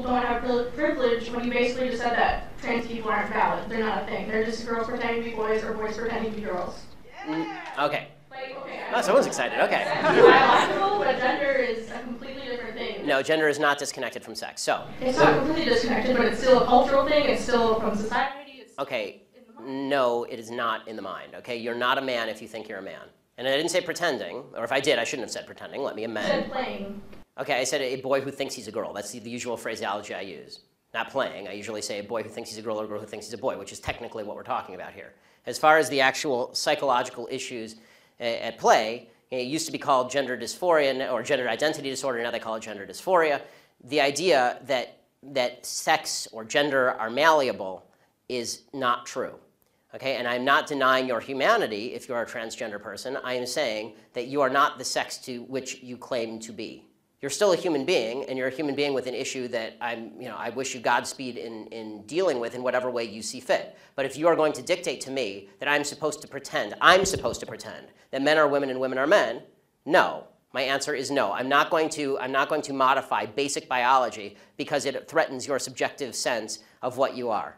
don't have privilege when you basically just said that trans people aren't valid. They're not a thing. They're just girls pretending to be boys or boys pretending to be girls. Okay. Like, okay. Oh, someone's excited. Okay. Sex is biological, but gender is a completely different thing. No, gender is not disconnected from sex. So. It's not completely disconnected, but it's still a cultural thing. It's still from society. It's okay. No, it is not in the mind. Okay, you're not a man if you think you're a man. And I didn't say pretending, or if I did, I shouldn't have said pretending. Let me amend. You said playing. Okay, I said a boy who thinks he's a girl. That's the usual phraseology I use. Not playing. I usually say a boy who thinks he's a girl or a girl who thinks he's a boy, which is technically what we're talking about here. As far as the actual psychological issues at play, it used to be called gender dysphoria or gender identity disorder. Now they call it gender dysphoria. The idea that sex or gender are malleable is not true. Okay, and I'm not denying your humanity if you're a transgender person. I am saying that you are not the sex to which you claim to be. You're still a human being, and you're a human being with an issue that I wish you Godspeed in dealing with in whatever way you see fit. But if you are going to dictate to me that I'm supposed to pretend that men are women and women are men, no. My answer is no. I'm not going to modify basic biology because it threatens your subjective sense of what you are.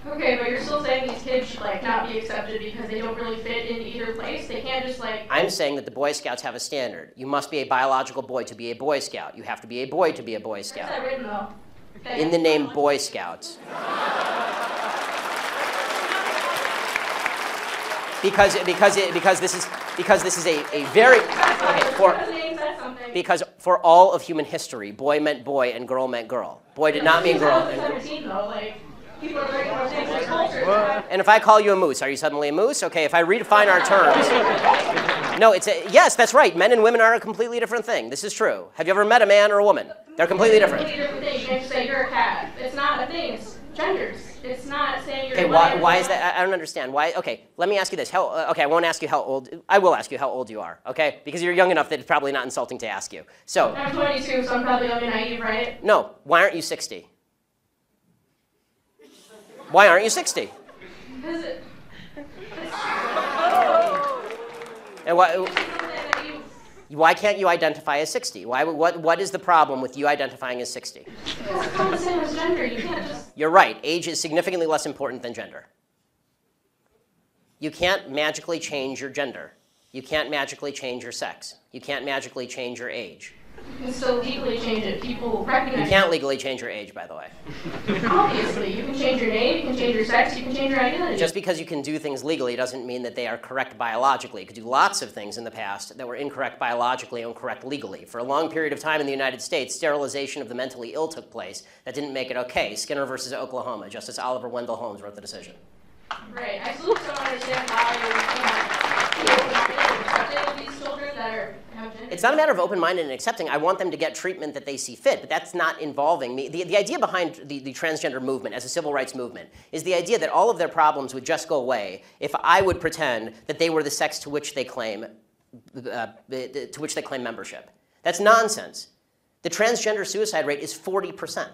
Okay, but you're still saying these kids should not be accepted because they don't really fit in either place? They can't just I'm saying that the Boy Scouts have a standard. You must be a biological boy to be a Boy Scout. You have to be a boy to be a Boy Scout. Where's that written, though? Okay. In the name Boy Scouts. Because this is a very because for all of human history, boy meant boy and girl meant girl. Boy did not mean girl. And if I call you a moose, are you suddenly a moose? Okay, if I redefine our terms. No, yes, that's right. Men and women are a completely different thing. This is true. Have you ever met a man or a woman? They're completely different. You can't just say you're a cat. It's not a thing. It's genders. It's not saying you're okay, why is that? I don't understand. Why? Okay, let me ask you this. Okay, I won't ask you how old. I will ask you how old you are, okay? Because you're young enough that it's probably not insulting to ask you. So. I'm 22, so I'm probably young and naive, right? No. Why aren't you 60? Why aren't you 60? Because and why can't you identify as 60? What is the problem with you identifying as 60? It's not the same as gender. You can't just... You're right. Age is significantly less important than gender. You can't magically change your gender. You can't magically change your sex. You can't magically change your age. You can still legally change it. People recognize you. can't legally change your age, by the way. Obviously. You can change your name, you can change your sex, you can change your identity. Just because you can do things legally doesn't mean that they are correct biologically. You could do lots of things in the past that were incorrect biologically and incorrect legally. For a long period of time in the United States, sterilization of the mentally ill took place. That didn't make it okay. Skinner versus Oklahoma. Justice Oliver Wendell Holmes wrote the decision. Right. I still don't understand how you're accepting these children that are... It's not a matter of open-minded and accepting. I want them to get treatment that they see fit, but that's not involving me. The idea behind the transgender movement as a civil rights movement is the idea that all of their problems would just go away if I would pretend that they were the sex to which they claim membership. That's nonsense. The transgender suicide rate is 40%.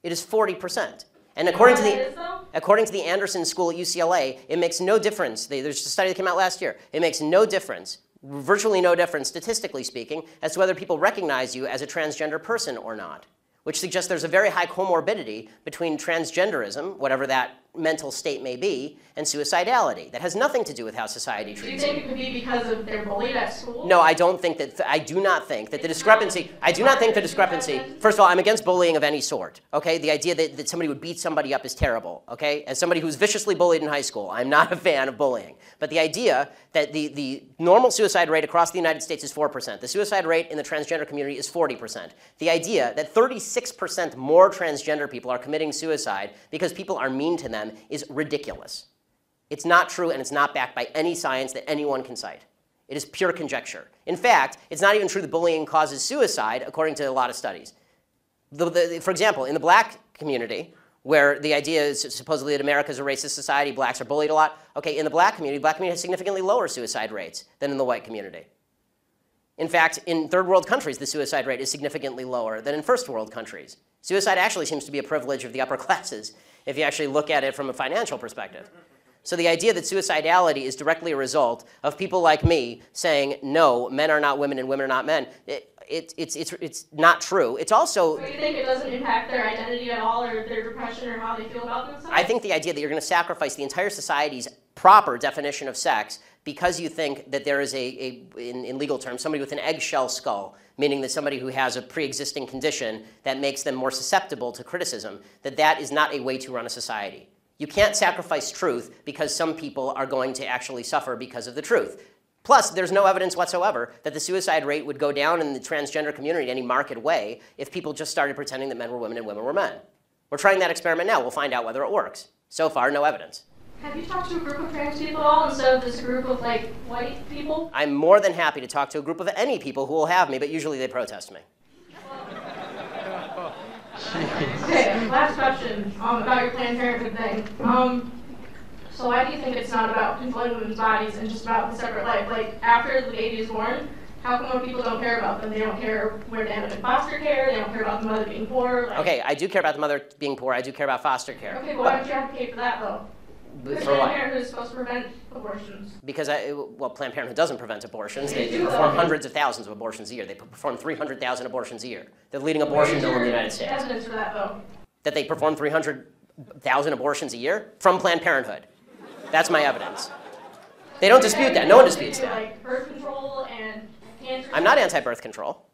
It is 40%. And according to the Anderson School at UCLA, it makes no difference. There's a study that came out last year. It makes no difference, virtually no difference, statistically speaking, as to whether people recognize you as a transgender person or not, which suggests there's a very high comorbidity between transgenderism, whatever that mental state may be, and suicidality. That has nothing to do with how society treats you. Do you think it could be because of they're bullied at school? No, I don't think that. I do not think that the discrepancy. I do not think the discrepancy. First of all, I'm against bullying of any sort. Okay, the idea that somebody would beat somebody up is terrible. Okay, as somebody who's viciously bullied in high school, I'm not a fan of bullying. But the idea that the normal suicide rate across the United States is 4%. The suicide rate in the transgender community is 40%. The idea that 36% more transgender people are committing suicide because people are mean to them is ridiculous. It's not true, and it's not backed by any science that anyone can cite. It is pure conjecture. In fact, it's not even true that bullying causes suicide, according to a lot of studies. For example, in the black community, where the idea is supposedly that America is a racist society, blacks are bullied a lot. Okay, in the black community has significantly lower suicide rates than in the white community. In fact, in third world countries, the suicide rate is significantly lower than in first world countries. Suicide actually seems to be a privilege of the upper classes, if you actually look at it from a financial perspective. So the idea that suicidality is directly a result of people like me saying, no, men are not women and women are not men, it's not true. It's also... So you think it doesn't impact their identity at all, or their depression, or how they feel about themselves? I think the idea that you're going to sacrifice the entire society's proper definition of sex because you think that there is in legal terms, somebody with an eggshell skull, meaning that somebody who has a pre-existing condition that makes them more susceptible to criticism, that is not a way to run a society. You can't sacrifice truth because some people are going to actually suffer because of the truth. Plus, there's no evidence whatsoever that the suicide rate would go down in the transgender community in any marked way if people just started pretending that men were women and women were men. We're trying that experiment now. We'll find out whether it works. So far, no evidence. Have you talked to a group of trans people at all instead of this group of, like, white people? I'm more than happy to talk to a group of any people who will have me, but usually they protest me. Okay, last question about your Planned Parenthood thing. So why do you think it's not about controlling women's bodies and just about the separate life? Like, after the baby is born, how come when people don't care about them? They don't care where they end up in foster care, they don't care about the mother being poor? Like... Okay, I do care about the mother being poor, I do care about foster care. Okay, but why don't you advocate for that, though? Because Planned Parenthood is supposed to prevent abortions. Because, Planned Parenthood doesn't prevent abortions. They perform hundreds of thousands of abortions a year. They perform 300,000 abortions a year. They're the leading abortion mill in the United States. Evidence for that, though? That they perform 300,000 abortions a year? From Planned Parenthood. That's my evidence. They don't dispute that. No one disputes that. Like birth control and cancer. I'm not anti-birth control.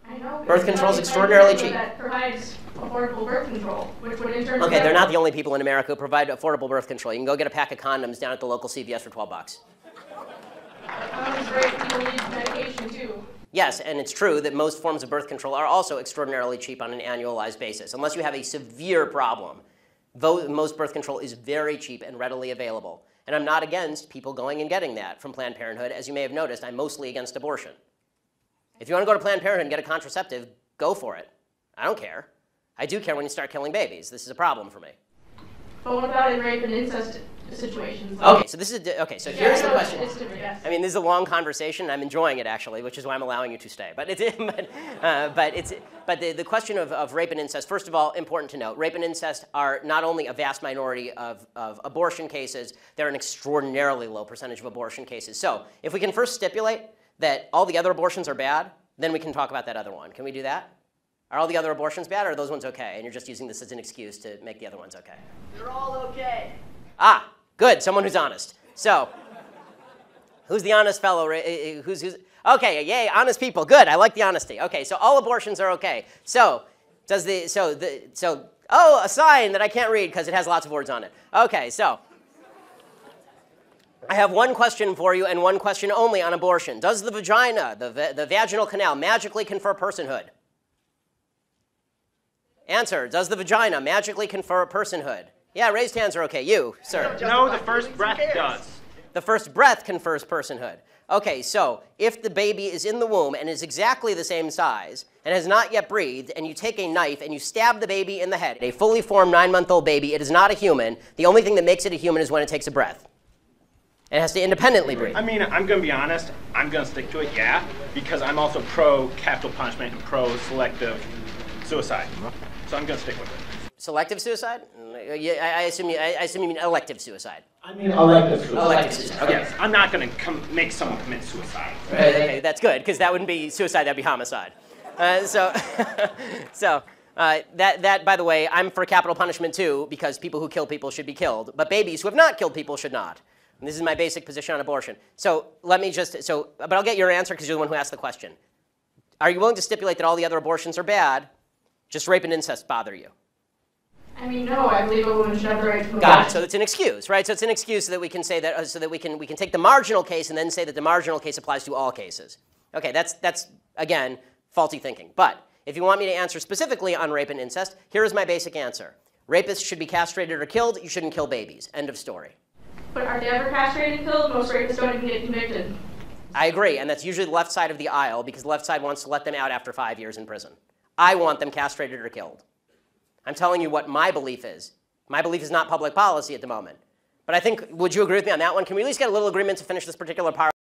I know. Birth control is extraordinarily cheap. That provides affordable birth control, which would in turn... Okay, they're not the only people in America who provide affordable birth control. You can go get a pack of condoms down at the local CVS for 12 bucks. Condoms are great. People need medication, too. Yes, and it's true that most forms of birth control are also extraordinarily cheap on an annualized basis. Unless you have a severe problem, most birth control is very cheap and readily available. And I'm not against people going and getting that from Planned Parenthood. As you may have noticed, I'm mostly against abortion. If you want to go to Planned Parenthood and get a contraceptive, go for it. I don't care. I do care when you start killing babies. This is a problem for me. But what about in rape and incest situations? Okay, so this is so here's the question. It's different, yes. I mean, this is a long conversation. I'm enjoying it actually, which is why I'm allowing you to stay. But the question of rape and incest. First of all, important to note, rape and incest are not only a vast minority of abortion cases. They're an extraordinarily low percentage of abortion cases. So if we can first stipulate that all the other abortions are bad, then we can talk about that other one. Can we do that? Are all the other abortions bad, or are those ones okay? And you're just using this as an excuse to make the other ones okay. They're all okay. Ah, good. Someone who's honest. So, who's the honest fellow? Who's okay? Yay, honest people. Good. I like the honesty. Okay, so all abortions are okay. So, oh, a sign that I can't read because it has lots of words on it. Okay, so I have one question for you and one question only on abortion. Does the vagina, the vaginal canal, magically confer personhood? Answer, does the vagina magically confer personhood? Yeah, raised hands are okay. You, sir. No, the first breath does. The first breath confers personhood. Okay, so if the baby is in the womb and is exactly the same size and has not yet breathed, and you take a knife and you stab the baby in the head, a fully formed 9-month-old baby, it is not a human. The only thing that makes it a human is when it takes a breath. It has to independently breathe. I mean, I'm going to be honest. I'm going to stick to it, yeah, because I'm also pro-capital punishment and pro-selective suicide. So I'm going to stick with it. Selective suicide? Yeah, I assume you mean elective suicide. I mean elective suicide. Elective suicide. Okay. Yes, I'm not going to make someone commit suicide. Okay, that's good, because that wouldn't be suicide, that'd be homicide. That, by the way, I'm for capital punishment too, because people who kill people should be killed, but babies who have not killed people should not. And this is my basic position on abortion. So let me just, but I'll get your answer because you're the one who asked the question. Are you willing to stipulate that all the other abortions are bad? Just rape and incest bother you? I mean, no, I believe a woman should have the right to move Got on. it. So it's an excuse, right? So it's an excuse so that we can say that, so that we can take the marginal case and then say that the marginal case applies to all cases. Okay, that's again, faulty thinking. But if you want me to answer specifically on rape and incest, here is my basic answer. Rapists should be castrated or killed. You shouldn't kill babies. End of story. But are they ever castrated and killed? Most rapists don't even get convicted. I agree, and that's usually the left side of the aisle because the left side wants to let them out after 5 years in prison. I want them castrated or killed. I'm telling you what my belief is. My belief is not public policy at the moment. But I think, would you agree with me on that one? Can we at least get a little agreement to finish this particular part?